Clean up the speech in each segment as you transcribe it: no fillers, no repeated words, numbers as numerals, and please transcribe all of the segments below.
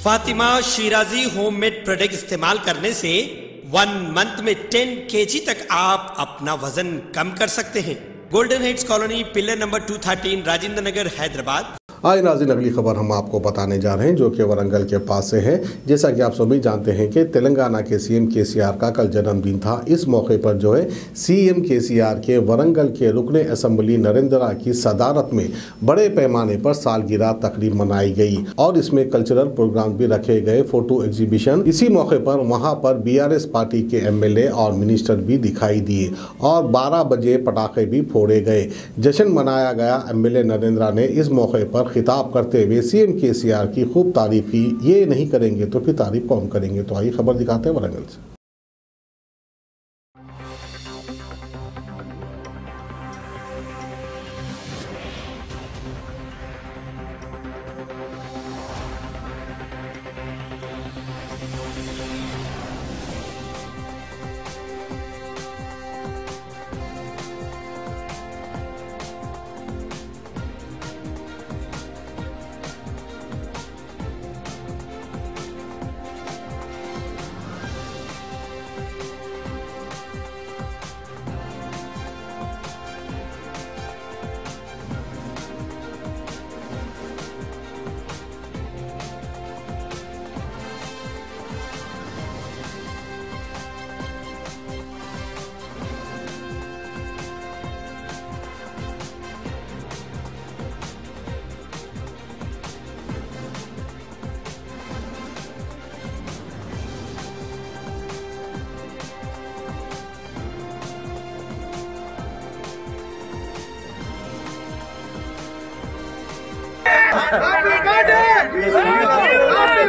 Fatima Shirazi homemade product इस्तेमाल करने से 1 मंथ में 10 kg तक आप अपना वजन कम कर सकते हैं। Golden heights colony, pillar number 213, Rajendra Nagar, Hyderabad. आज नाज़रीन अगली खबर हम आपको बताने जा रहे हैं जो कि वरंगल के पास से है। जैसा कि आप सभी जानते हैं कि तेलंगाना के सीएम केसीआर का कल जन्मदिन था। इस मौके पर जो है सीएम केसीआर के वरंगल के रुकने असेंबली नरेंद्रा की सदारत में बड़े पैमाने पर सालगिरह तकरीब मनाई गई और इसमें कल्चरल प्रोग्राम भी रखे गए, फोटो एग्जीबिशन। इसी मौके पर वहां पर बीआरएस पार्टी के एमएलए और मिनिस्टर भी दिखाई दिए और 12 बजे पटाखे भी फोड़े गए। जश्न मनाया गया। एमएलए नरेंद्रा ने इस मौके पर खिताब करते हुए सीएम केसीआर की खूब तारीफ की। ये नहीं करेंगे तो फिर तारीफ कौन करेंगे। तो आइए खबर दिखाते हैं वरंगल से। Happy birthday! Happy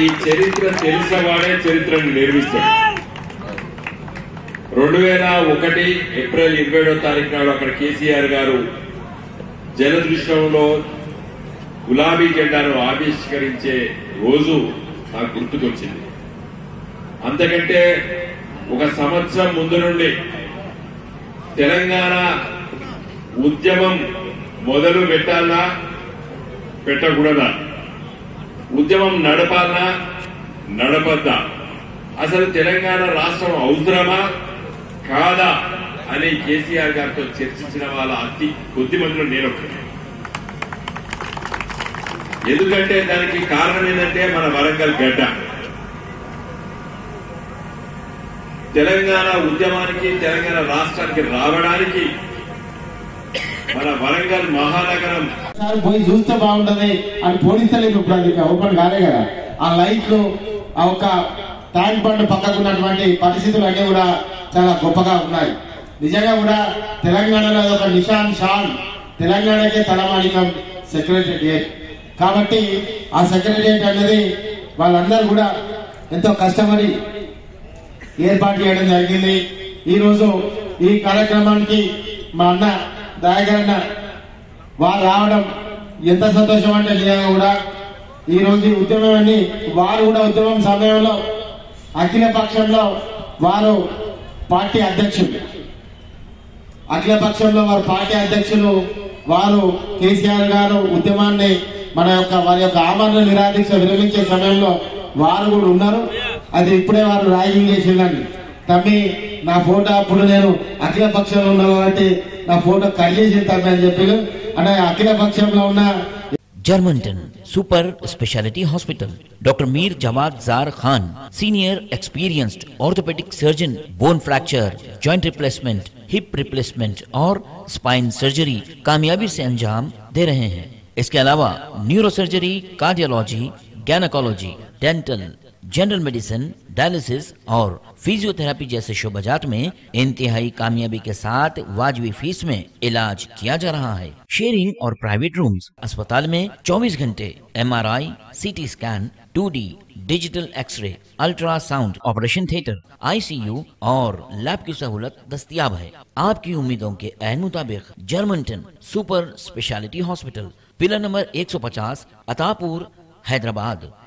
ఈ చరిత్ర తెలిసినవాడే చరిత్రను నిర్మిస్తాడు. 2001 ఏప్రిల్ 27వ తారీఖు నాడు అక్కడ కేసీఆర్ గారు జలదృశ్యంలో గులాబీ జెండాను ఆవిష్కరించే రోజు నాకు గుర్తుకొచ్చింది. అంతకంటే ఒక సంవత్సరం ముందు నుండి తెలంగాణ ఉద్యమం మొదలు పెట్టాలా పెట్టకూడదా, ఉద్యమం నడపాలా నడపద్దా, అసలు తెలంగాణ రాష్ట్రం అవసరమా కాదా అని కేసీఆర్ గారితో చర్చించిన వాళ్ళ అతి కొద్ది మందిలో నేను ఒకటి. ఎందుకంటే దానికి కారణం ఏంటంటే మన వరంగల్ గడ్డ. తెలంగాణ ఉద్యమానికి తెలంగాణ రాష్ట్రానికి రావడానికి మన వరంగల్ మహానగరం పోయి చూస్తే బాగుంటది అని పోలీసులు ఇప్పుడు అది ఓపెన్ కాలే కదా. ఆ లైట్లు ఆ ఒక ట్యాంక్ బండ్ పక్కకున్నటువంటి పరిస్థితులు అన్ని కూడా చాలా గొప్పగా ఉన్నాయి. నిజంగా కూడా తెలంగాణలో ఒక నిషాన్ షాన్, తెలంగాణకే తలమానికం సెక్రటేరియట్. కాబట్టి ఆ సెక్రటేరియట్ అనేది వాళ్ళందరూ కూడా ఎంతో కష్టపడి ఏర్పాటు చేయడం జరిగింది. ఈ రోజు ఈ కార్యక్రమానికి మా అన్న దయాకరణ వారు రావడం ఎంత సంతోషం అంటే నిజంగా కూడా ఈ రోజు ఈ ఉద్యమాన్ని వారు కూడా ఉద్యమం సమయంలో అఖిల పక్షంలో వారు పార్టీ అధ్యక్షులు, అఖిల పక్షంలో వారు పార్టీ అధ్యక్షులు వారు కేసీఆర్ గారు ఉద్యమాన్ని మన యొక్క వారి యొక్క ఆమరణ నిరాదీక్ష విరమించే సమయంలో వారు కూడా ఉన్నారు. అది ఇప్పుడే వారు ర్యాగింగ్ చేసిందండి. తమ్మి నా ఫోటో అప్పుడు నేను అఖిల పక్షంలో ఉన్నా కాబట్టి నా ఫోటో కట్ చేసి తమ్మి అని చెప్పి అంటే అఖిల పక్షంలో ఉన్న Germantown Super Speciality Hospital. Dr. Mir Jawad Zar Khan, senior experienced orthopedic surgeon, bone fracture, joint replacement, hip replacement और spine surgery कामयाबी से अंजाम दे रहे हैं. इसके अलावा neurosurgery, cardiology, gynaecology, dental, general medicine, dialysis और फिजियोथेरेपी जैसे शोबाजात में इंतहाई कामयाबी के साथ वाजबी फीस में इलाज किया जा रहा है। शेयरिंग और प्राइवेट रूम्स। अस्पताल में 24 घंटे MRI, CT scan, 2D digital x-ray, ultrasound, operation theatre, ICU और लैब की सहूलत दस्तयाब है। आपकी उम्मीदों के ऐन मुताबिक Germanten super speciality hospital, pillar number 150, Attapur, Hyderabad.